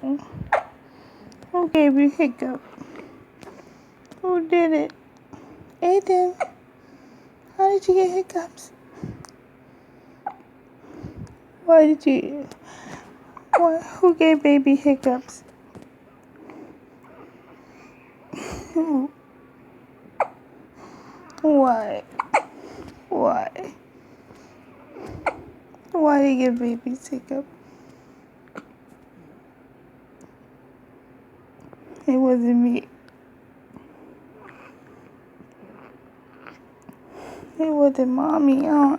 Oh, who gave you hiccup? Who did it? Aiden, how did you get hiccups? Why did you? Who gave baby hiccups? Why? Why? Why did you give babies hiccups? It wasn't me. It wasn't mommy, huh?